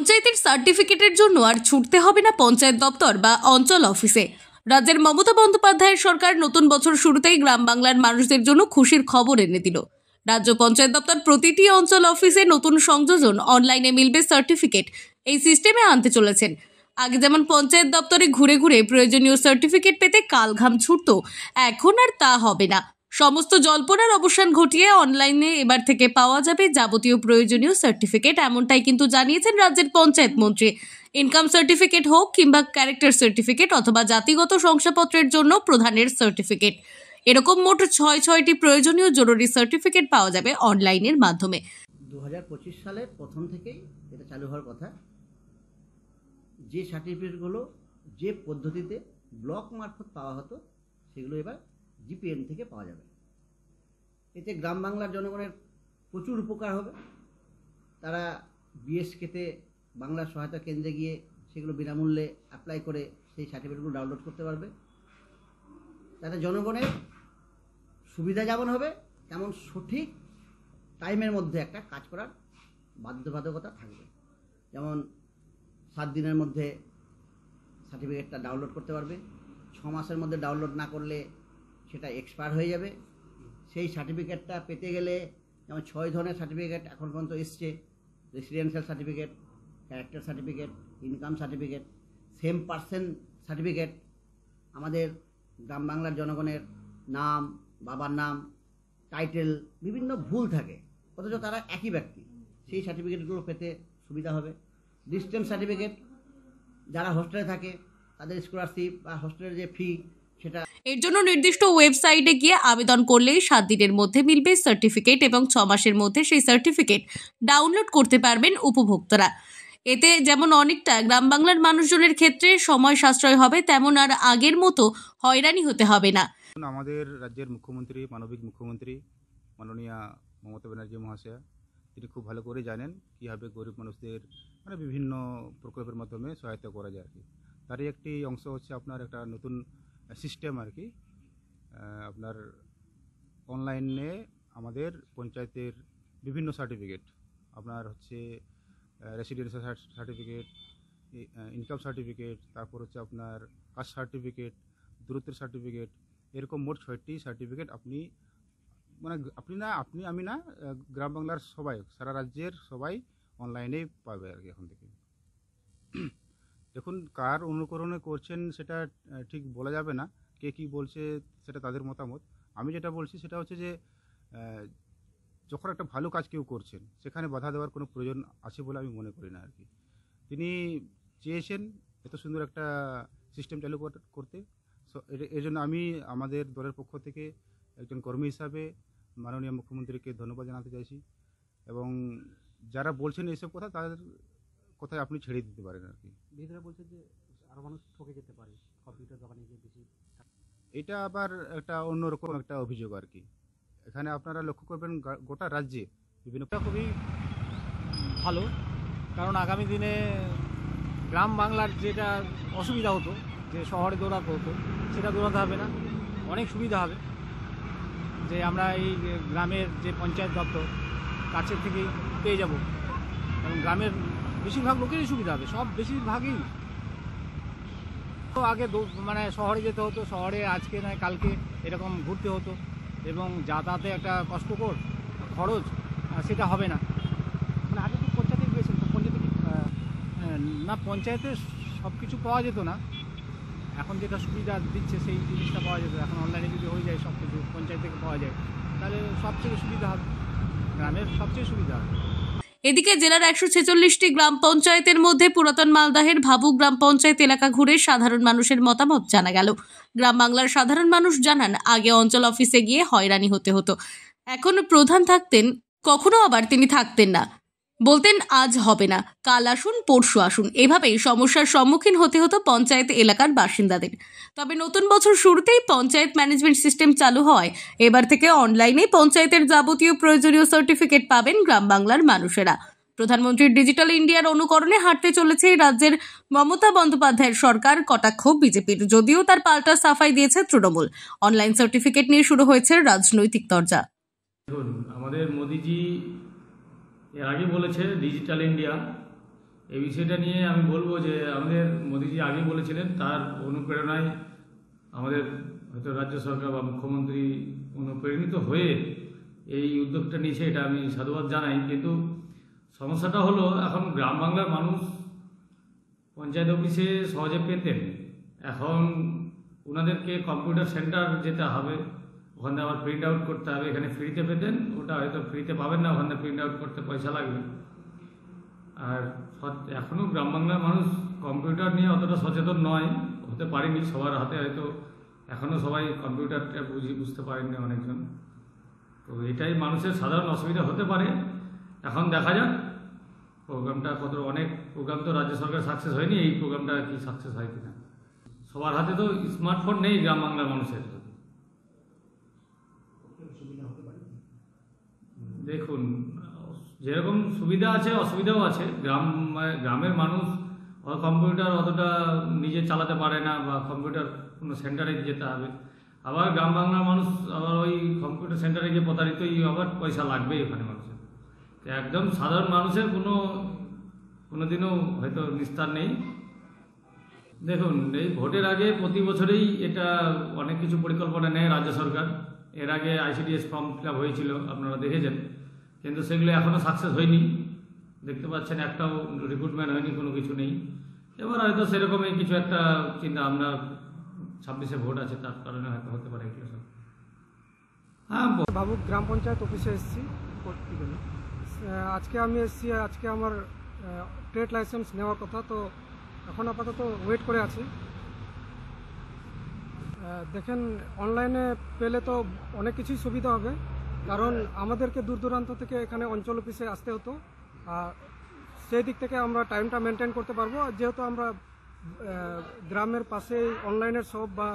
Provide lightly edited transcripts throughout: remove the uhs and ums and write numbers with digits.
পঞ্চায়েতের সার্টিফিকেটের জন্য আর ছুটতে হবে না পঞ্চায়েত দপ্তর বা অঞ্চল অফিসে। রাজ্যের মমতা বন্দ্যোপাধ্যায়ের সরকার নতুন বছর শুরুতেই গ্রাম বাংলার মানুষদের জন্য খুশির খবর এনে দিল। রাজ্য পঞ্চায়েত দপ্তর প্রতিটি অঞ্চল অফিসে নতুন সংযোজন অনলাইনে মিলবে সার্টিফিকেট এই সিস্টেমে আনতে চলেছেন। আগে যেমন পঞ্চায়েত দপ্তরে ঘুরে ঘুরে প্রয়োজনীয় সার্টিফিকেট পেতে কালঘাম ছুটত, এখন আর তা হবে না। সমস্ত জল্পনার অবসান ঘটিয়ে অনলাইনে এবার থেকে পাওয়া যাবে যাবতীয় প্রয়োজনীয় সার্টিফিকেট, এমনটাই কিন্তু জানিয়েছেন রাজ্যের পঞ্চায়েত মন্ত্রী। ইনকাম সার্টিফিকেট হোক কিংবা ক্যারেক্টার সার্টিফিকেট অথবা জাতিগত শংসাপত্রের জন্য প্রধানের সার্টিফিকেট, এরকম মোট ছয়টি প্রয়োজনীয় জরুরি সার্টিফিকেট পাওয়া যাবে অনলাইনের মাধ্যমে। 2025 সালের প্রথম থেকেই এটা চালু হওয়ার কথা। যে সার্টিফিকেটগুলো যে পদ্ধতিতে ব্লক মারফত পাওয়া হতো সেগুলো এবার জিপিএন থেকে পাওয়া যাবে। এতে গ্রাম বাংলার জনগণের প্রচুর উপকার হবে। তারা বিএসকেতে বাংলা সহায়তা কেন্দ্রে গিয়ে সেগুলো বিনামূল্যে অ্যাপ্লাই করে সেই সার্টিফিকেটগুলো ডাউনলোড করতে পারবে। তাতে জনগণের সুবিধা যেমন হবে তেমন সঠিক টাইমের মধ্যে একটা কাজ করার বাধ্যবাধকতা থাকবে। যেমন 7 দিনের মধ্যে সার্টিফিকেটটা ডাউনলোড করতে পারবে, 6 মাসের মধ্যে ডাউনলোড না করলে সেটা এক্সপায়ার হয়ে যাবে। সেই সার্টিফিকেটটা পেতে গেলে যেমন 6 ধরনের সার্টিফিকেট এখন পর্যন্ত এসছে: residential certificate, character certificate, income certificate, same person certificate. আমাদের গ্রাম বাংলার জনগণের নাম, বাবার নাম, টাইটেল বিভিন্ন ভুল থাকে, অথচ তারা একই ব্যক্তি। সেই সার্টিফিকেটগুলো পেতে সুবিধা হবে। ডিস্টেন্স সার্টিফিকেট, যারা হোস্টেলে থাকে তাদের স্কলারশিপ বা হোস্টেলের যে ফি সেটা। এর জন্য নির্দিষ্ট ওয়েবসাইটে গিয়ে আবেদন করলেই 7 দিনের মধ্যে মিলবে সার্টিফিকেট এবং 6 মাসের মধ্যে সেই সার্টিফিকেট ডাউনলোড করতে পারবেন উপভোক্তারা। এতে যেমন অনেকটা গ্রাম বাংলার মানুষজনের ক্ষেত্রে সময় সাশ্রয় হবে, তেমন আর আগের মতো হয়রানি হতে হবে না। আমাদের রাজ্যের মুখ্যমন্ত্রী, মানবিক মুখ্যমন্ত্রী মাননীয়া মমতা ব্যানার্জি মহাশয়া, তিনি খুব ভালো করে জানেন কীভাবে গরিব মানুষদের বিভিন্ন প্রকল্পের মাধ্যমে সহায়তা করা যায় আর কি। তারই একটি অংশ হচ্ছে আপনার একটা নতুন সিস্টেম আর কি। আপনার অনলাইনে আমাদের পঞ্চায়েতের বিভিন্ন সার্টিফিকেট, আপনার হচ্ছে রেসিডেন্সিয়াল সার্টিফিকেট, ইনকাম সার্টিফিকেট, তারপর হচ্ছে আপনার কাস্ট সার্টিফিকেট, দূরত্বের সার্টিফিকেট, এরকম মোট 6টি সার্টিফিকেট আপনি আমি না, গ্রাম বাংলার সবাই, সারা রাজ্যের সবাই অনলাইনেই পাবে আর কি এখন থেকে। দেখুন, কার অনুকরণে করছেন সেটা ঠিক বলা যাবে না, কে কী বলছে সেটা তাদের মতামত। আমি যেটা বলছি সেটা হচ্ছে যে যখন একটা ভালো কাজ কেউ করছেন সেখানে বাধা দেওয়ার কোনো প্রয়োজন আছে বলে আমি মনে করি না আর কি। তিনি চেয়েছেন এত সুন্দর একটা সিস্টেম চালু করতে, এর জন্য আমি আমাদের দলের পক্ষ থেকে একজন কর্মী হিসাবে মাননীয় মুখ্যমন্ত্রীকে ধন্যবাদ জানাতে চাইছি। এবং যারা বলছেন এইসব কথা, তাদের কথায় আপনি ছেড়ে দিতে পারেন আর কি। বিরোধীরা বলছে যে আরও মানুষ ঠকে যেতে পারে কম্পিউটার দোকানে গিয়ে বেশি। এটা আবার একটা অন্যরকম একটা অভিযোগ আর কি। এখানে আপনারা লক্ষ্য করবেন গোটা রাজ্যে বিভিন্ন খুবই ভালো, কারণ আগামী দিনে গ্রাম বাংলার যেটা অসুবিধা হতো, যে শহরে দৌড়াতে হতো, সেটা দৌড়াতে হবে না, অনেক সুবিধা হবে। যে আমরা এই গ্রামের যে পঞ্চায়েত দপ্তর কাছের থেকেই পেয়ে যাব, এবং গ্রামের বেশিরভাগ লোকেরই সুবিধা হবে, সব বেশিরভাগই। তো আগে শহরে যেতে হতো, শহরে আজকে নয় কালকে এরকম ঘুরতে হতো, এবং যাতায়াতে একটা কষ্টকর খরচ, সেটা হবে না। আগে তো পঞ্চায়েতে গিয়েছেন, তো পঞ্চায়েতে না, পঞ্চায়েতে সব কিছু পাওয়া যেত না। এখন যেটা সুবিধা দিচ্ছে সেই জিনিসটা পাওয়া যেত। এখন অনলাইনে যদি হয়ে যায় সব কিছু, পঞ্চায়েত থেকে পাওয়া যায়, তাহলে সবচেয়ে সুবিধা হবে, গ্রামের সবচেয়ে সুবিধা হবে। এদিকে জেলার 146টি গ্রাম পঞ্চায়েতের মধ্যে পুরাতন মালদাহের ভাবু গ্রাম পঞ্চায়েত এলাকা ঘুরে সাধারণ মানুষের মতামত জানা গেল। গ্রাম বাংলার সাধারণ মানুষ জানান, আগে অঞ্চল অফিসে গিয়ে হয়রানি হতে হতো, এখন প্রধান থাকতেন, কখনো আবার তিনি থাকতেন না, বলতেন আজ হবে না, কাল আসুন, পরশু আসুন, এভাবেই সমস্যার সম্মুখীন হতে হতো পঞ্চায়েত এলাকার বাসিন্দাদের। তবে নতুন বছর শুরুতেই পঞ্চায়েত ম্যানেজমেন্ট সিস্টেম চালু হওয়ায় এবার থেকে অনলাইনে পঞ্চায়েতের যাবতীয় প্রয়োজনীয় সার্টিফিকেট পাবেন গ্রাম বাংলার মানুষেরা। প্রধানমন্ত্রীর ডিজিটাল ইন্ডিয়ার অনুকরণে হাঁটতে চলেছে রাজ্যের মমতা বন্দ্যোপাধ্যায়ের সরকার। কটাক্ষ বিজেপির, যদিও তার পাল্টা সাফাই দিয়েছে তৃণমূল। অনলাইন সার্টিফিকেট নিয়ে শুরু হয়েছে রাজনৈতিক তরজা। আমাদের মোদিজি এর আগে বলেছে ডিজিটাল ইন্ডিয়া, এই বিষয়টা নিয়ে আমি বলবো যে আমাদের মোদিজি আগে বলেছিলেন, তার অনুপ্রেরণায় আমাদের হয়তো রাজ্য সরকার বা মুখ্যমন্ত্রী অনুপ্রেরিত হয়ে এই উদ্যোগটা নিয়েছে, এটা আমি সাধুবাদ জানাই। কিন্তু সমস্যাটা হলো এখন গ্রাম বাংলার মানুষ পঞ্চায়েত অফিসে সহজে পেতেন, এখন ওনাদেরকে কম্পিউটার সেন্টার যেতে হবে, ওখানে আবার প্রিন্ট আউট করতে হবে। এখানে ফ্রিতে পেতেন, ওটা হয়তো ফ্রিতে পাবেন না, ওখানে প্রিন্ট আউট করতে পয়সা লাগবে। আর এখনও গ্রাম বাংলার মানুষ কম্পিউটার নিয়ে অতটা সচেতন নয়, হতে পারেনি, সবার হাতে হয়তো এখনও সবাই কম্পিউটারটা বুঝতে পারেননি অনেকজন। তো এটাই মানুষের সাধারণ অসুবিধা হতে পারে। এখন দেখা যাক প্রোগ্রামটা কত, অনেক প্রোগ্রাম তো রাজ্য সরকার সাকসেস হয়নি, এই প্রোগ্রামটা কি সাকসেস হয় কিনা। সবার হাতে তো স্মার্টফোন নেই গ্রাম বাংলার মানুষের। দেখুন, যেরকম সুবিধা আছে অসুবিধাও আছে। গ্রামের মানুষ কম্পিউটার অতটা নিজে চালাতে পারে না, বা কম্পিউটার কোনো সেন্টারে যেতে হবে। আবার গ্রাম বাংলার মানুষ আবার ওই কম্পিউটার সেন্টারে গিয়ে প্রতারিতই, আবার পয়সা লাগবেই ওখানে মানুষের। তো একদম সাধারণ মানুষের কোনোদিনও হয়তো নিস্তার নেই। দেখুন, এই ভোটের আগে প্রতি বছরেই এটা অনেক কিছু পরিকল্পনা নেয় রাজ্য সরকার। এর আগে ICDS ফর্ম ফিল আপ হয়েছিল, আপনারা দেখেছেন, কিন্তু সেগুলো এখনও সাকসেস হয়নি। দেখতে পাচ্ছেন একটাও রিক্রুটমেন্ট হয়নি, কোনো কিছু নেই। এবার হয়তো সেরকমই কিছু একটা চিন্তা ভাবনা, 26-এ ভোট আছে, তার কারণে হয়তো হতে পারে এগুলো সব। হ্যাঁ, ভাবুক গ্রাম পঞ্চায়েত অফিসে এসেছি। আজকে আমি এসেছি, আজকে আমার ট্রেড লাইসেন্স নেওয়ার কথা, তো এখন আপাতত ওয়েট করে আছি। দেখেন, অনলাইনে পেলে তো অনেক কিছুই সুবিধা হবে, কারণ আমাদেরকে দূর দূরান্ত থেকে এখানে অঞ্চল অফিসে আসতে হতো। আর সেই দিক থেকে আমরা টাইমটা মেনটেন করতে পারবো, যেহেতু আমরা গ্রামের পাশে অনলাইনের সব, বা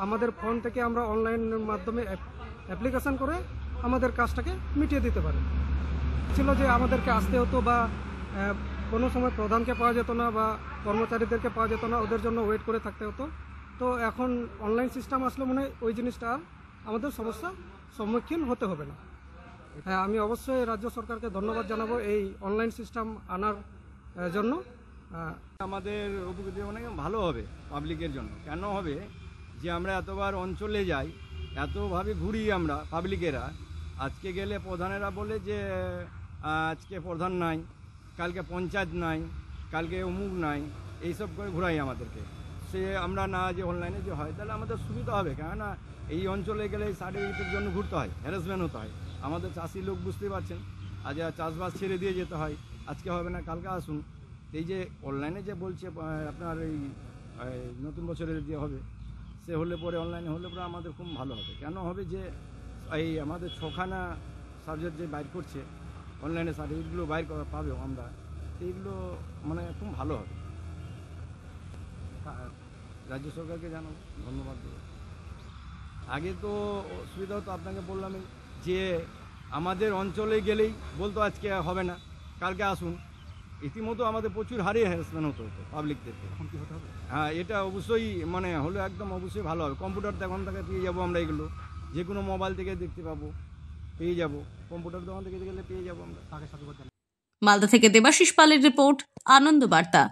আমাদের ফোন থেকে আমরা অনলাইনের মাধ্যমে অ্যাপ্লিকেশান করে আমাদের কাজটাকে মিটিয়ে দিতে পারি। ছিল যে আমাদেরকে আসতে হতো, বা কোনো সময় প্রধানকে পাওয়া যেত না, বা কর্মচারীদেরকে পাওয়া যেত না, ওদের জন্য ওয়েট করে থাকতে হতো। তো এখন অনলাইন সিস্টেম আসলে মনে হয় ওই জিনিসটা আর আমাদের সমস্যার সম্মুখীন হতে হবে না। হ্যাঁ, আমি অবশ্যই রাজ্য সরকারকে ধন্যবাদ জানাবো এই অনলাইন সিস্টেম আনার জন্য। আমাদের উপকৃত অনেক ভালো হবে পাবলিকের জন্য। কেন হবে যে আমরা এতবার অঞ্চলে যাই, এতভাবে ঘুরি আমরা পাবলিকেরা। আজকে গেলে প্রধানেরা বলে যে আজকে প্রধান নাই, কালকে পঞ্চায়েত নাই, কালকে অমুক নাই, এইসব করে ঘুরাই আমাদেরকে। সে আমরা না যে অনলাইনে যে হয়, তাহলে আমাদের সুবিধা হবে। কেননা এই অঞ্চলে গেলে এই সার্টিফিকেটের জন্য ঘুরতে হয়, হ্যারাসমেন্ট হতে হয়। আমাদের চাষি লোক বুঝতে পারছেন, আজ চাষবাস ছেড়ে দিয়ে যেতে হয়, আজকে হবে না কালকে আসুন। এই যে অনলাইনে যে বলছে আপনার এই নতুন বছরের যে হবে, সে হলে পরে অনলাইনে হলে পরে আমাদের খুব ভালো হবে। কেন হবে যে এই আমাদের 6খানা সাবজেক্ট যে বাইর করছে, অনলাইনে সার্টিফিকেটগুলো বাইর পাবেও আমরা, এইগুলো মানে খুব ভালো হবে। রাজ্য সরকারকে জানাবো, ধন্যবাদ দেবো। আগে তো অসুবিধা হতো, আপনাকে বললাম যে আমাদের অঞ্চলে গেলেই বলতো আজকে হবে না, কালকে আসুন। ইতিমধ্যে আমাদের প্রচুর হারে হ্যারাসমেন্ট হতো পাবলিকদেরকে। এখন কী হতে হবে? হ্যাঁ, এটা অবশ্যই মানে হলে একদম অবশ্যই ভালো হবে। কম্পিউটার দোকান থেকে পেয়ে যাবো আমরা, এগুলো যে কোনো মোবাইল থেকে দেখতে পাবো, পেয়ে যাবো। কম্পিউটার দোকান থেকে গেলে পেয়ে যাবো আমরা। মালদা থেকে দেবাশিস পালের রিপোর্ট, আনন্দ বার্তা।